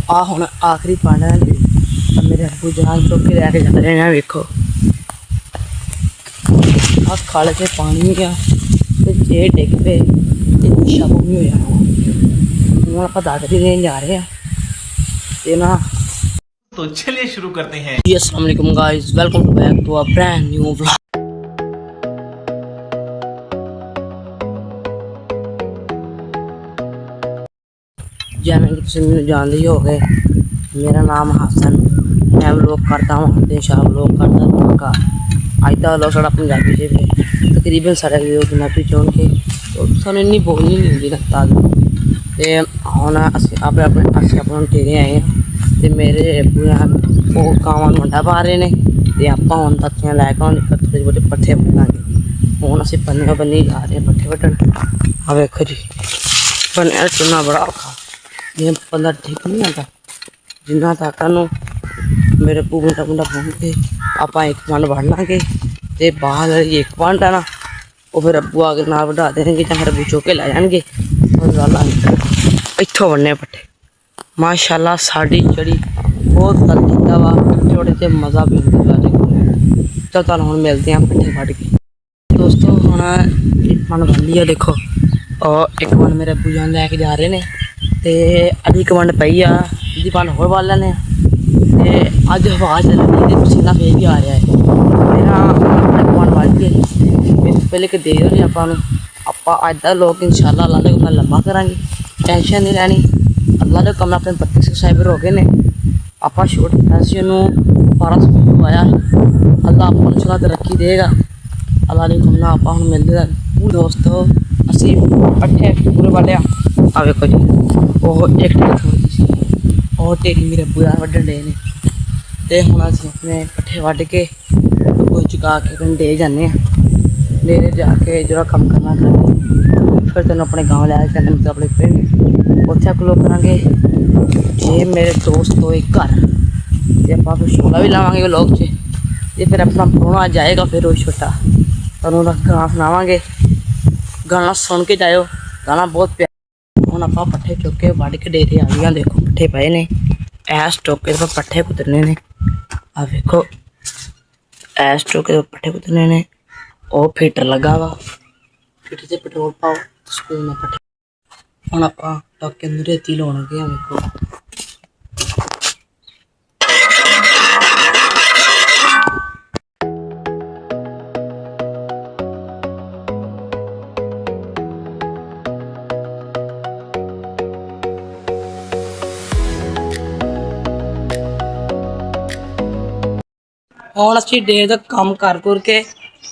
आ हुण आखिरी पानी है जी। मेरे अबू जान चुक के लैके जा रहे हैं। वेखो आ खाले से पानी आ ते जे डिग पे दिशा भूमि हो जाना। हुण आपां दादरी देन जा रहे हैं ते ना। तो चलिए शुरू करते हैं। जी अस्सलाम वालेकुम guys, welcome to back to a brand new vlog. जैसे कि तुम मैनू जानते ही हो गए, मेरा नाम हसन। मैं व्लॉग करता हूँ हमेशा, व्लॉग करता हूँ। अज का व्लॉग साढ़ा पंजाबी च है। तकरीबन सारे वीडियो पंजाबी च होंगे तो सानू इन्नी बोलनी नहीं आती लगता। तो हुण असीं अपने डेरे आए हैं तो मेरे अब्बू वो कावां नूं अंडा पा रहे हैं तो आपां हुण तत्थियां लैके हुण थोड़े बहुते पट्ठे बन्नांगे। हुण असीं बन्ने बन्नी जा रहे हैं पट्ठे वड्ढण। आ वेखो जी, बन्ने चुनना बड़ा औखा, जियां बंदा ठीक नहीं आता। जिन्ना तक मेरे अब्बू मुंडा बोल के आप एक पंड वड़ लाँगे तो बाद एक पंड है ना वो फिर अब्बू आके नाल वढ़ा देंगे या फिर अब्बू चुक के लै जाएंगे इत्थों बनने पट्ठे। माशाअल्लाह साड़ी जड़ी बहुत गल कीता वा, जोड़े से मज़ा भी आता। चल तुहानूं हुण मिलते हैं पट्ठे वढ़ के। दोस्तों हुण एक पंड बन ली है, देखो। और एक पंड मेरे अब्बू जान लैके जा रहे हैं तो अभी एक पंड पई आ, जी पंड होर वड़ लैने। अज हवा चल रही है, पसीना फेर भी आ रहा है। मेरा पंड वड़ के इस पहले कि दे दो आप अज का लोग इंशाअल्लाह अल्लाह के कम लम्बा करांगे। टेंशन नहीं लैनी, अल्लाह के कम अपने 32 सबसक्राइबर हो गए ने। आप शूट किया सी उन्होंने 1200 आया। अल्लाह आपको इंशाअल्लाह तरक्की देगा। अल्लाह ने कमना आप हम मिलते दोस्तों। असी पट्ठे पूरे वाले आ वेखो जी, वो एक थोड़ी सी और ढेरी मेरे अब्बू यार वड्ढन डे ने ते हुण असीं अपने पट्ठे वड्ढ के कोई चुका के पिंड दे जाने। डेरे जाके जो कम करना करें, फिर तेन अपने गाँव लैके जाने, मतलब अपने पिंड उत्थे खलो करांगे। जे मेरे दोस्त होए घर ते आपां फिर छोला भी लावांगे व्लॉग च। जे फिर अपना परौना जाएगा फिर वो छोटा तुहानूं ओहदा गाना सुनावांगे। गाना सुन के जाओ, गाना बहुत प्यारा। हुण आपां पट्ठे चुक के वड्ढ के डेरे आ गए। देखो पट्ठे पए ने, ऐस टोके पर पट्ठे कुतरने ने। आ वेखो ऐस टोके पट्ठे कुतरने ने। और फीटर लगा वा, फीटर से पेट्रोल पाओ स्कूल में पट्ठे। हुण आपां टोके नूं रेती लाउण लगे। वेखो हुण असीं डे दा काम कर कुर के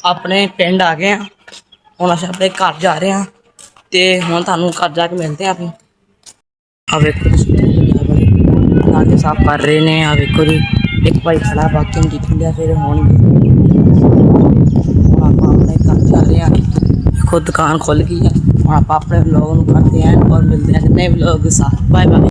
अपने पिंड आ गए हैं। हुण असीं अपने घर जा रहे हैं तो हुण तुहानूं घर जाके मिलते हैं। अपनी आ वेखो आगे साफ कर रहे हैं। आ वेखो जी, एक भाई खड़ा बाकी दिखा फिर हुण आपां अपने घर जा रहे हैं। खुद दुकान खुल गई है। हुण आपां अपने व्लॉग नूं करते हैं और मिलते हैं नए व्लॉग के साथ। Bye bye.